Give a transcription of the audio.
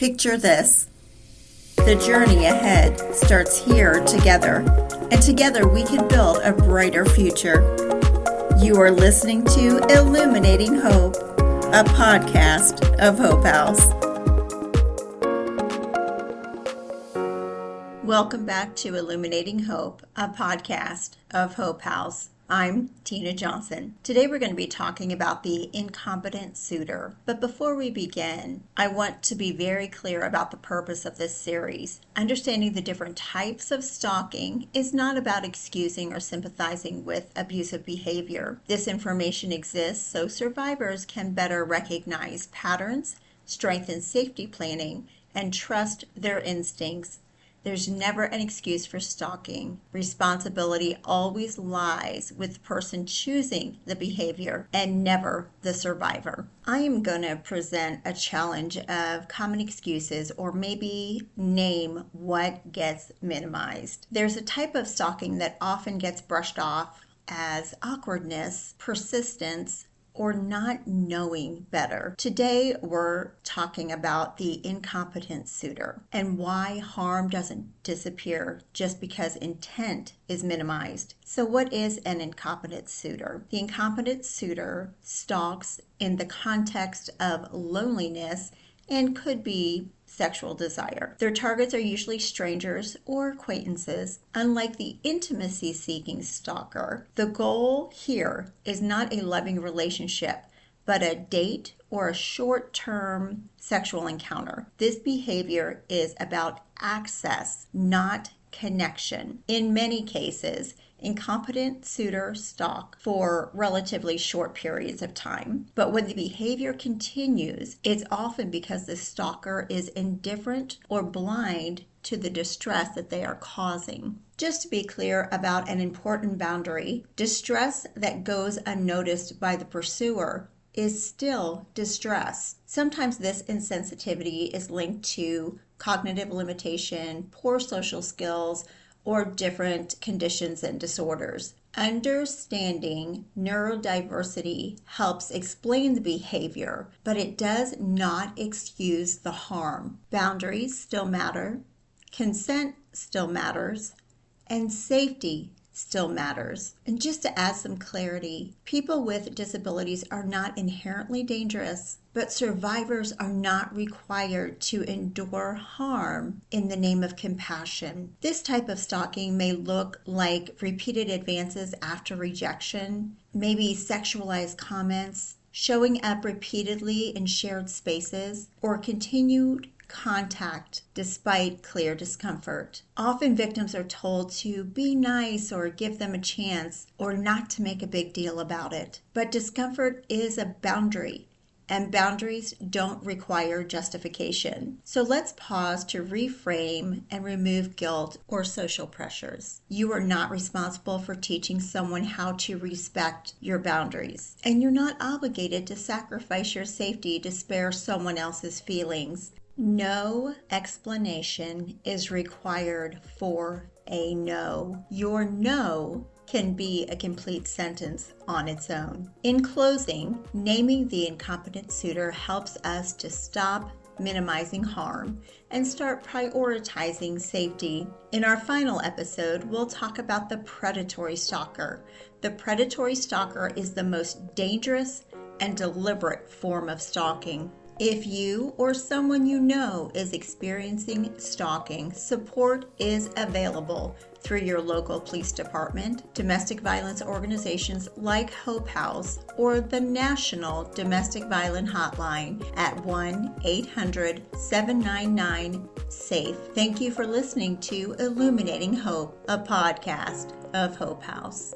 Picture this. The journey ahead starts here together, and together we can build a brighter future. You are listening to Illuminating Hope, a podcast of Hope House. Welcome back to Illuminating Hope, a podcast of Hope House. I'm Tina Johnson. Today we're going to be talking about the incompetent suitor. But before we begin, I want to be very clear about the purpose of this series. Understanding the different types of stalking is not about excusing or sympathizing with abusive behavior. This information exists so survivors can better recognize patterns, strengthen safety planning, and trust their instincts. There's never an excuse for stalking. Responsibility always lies with the person choosing the behavior and never the survivor. I am going to present a challenge of common excuses, or maybe name what gets minimized. There's a type of stalking that often gets brushed off as awkwardness, persistence, or not knowing better. Today, we're talking about the incompetent suitor and why harm doesn't disappear just because intent is minimized. So what is an incompetent suitor? The incompetent suitor stalks in the context of loneliness and could be sexual desire. Their targets are usually strangers or acquaintances. Unlike the intimacy-seeking stalker, the goal here is not a loving relationship, but a date or a short-term sexual encounter. This behavior is about access, not connection. In many cases, incompetent suitors stalk for relatively short periods of time. But when the behavior continues, it's often because the stalker is indifferent or blind to the distress that they are causing. Just to be clear about an important boundary, distress that goes unnoticed by the pursuer is still distress. Sometimes this insensitivity is linked to cognitive limitation, poor social skills, or different conditions and disorders. Understanding neurodiversity helps explain the behavior, but it does not excuse the harm. Boundaries still matter, consent still matters, and safety still matters. And just to add some clarity, people with disabilities are not inherently dangerous, but survivors are not required to endure harm in the name of compassion. This type of stalking may look like repeated advances after rejection, maybe sexualized comments, showing up repeatedly in shared spaces, or continued contact despite clear discomfort. Often victims are told to be nice or give them a chance or not to make a big deal about it. But discomfort is a boundary, and boundaries don't require justification. So let's pause to reframe and remove guilt or social pressures. You are not responsible for teaching someone how to respect your boundaries, and you're not obligated to sacrifice your safety to spare someone else's feelings. No explanation is required for a no. Your no can be a complete sentence on its own. In closing, naming the incompetent suitor helps us to stop minimizing harm and start prioritizing safety. In our final episode, we'll talk about the predatory stalker. The predatory stalker is the most dangerous and deliberate form of stalking. If you or someone you know is experiencing stalking, support is available through your local police department, domestic violence organizations like Hope House, or the National Domestic Violence Hotline at 1-800-799-SAFE. Thank you for listening to Illuminating Hope, a podcast of Hope House.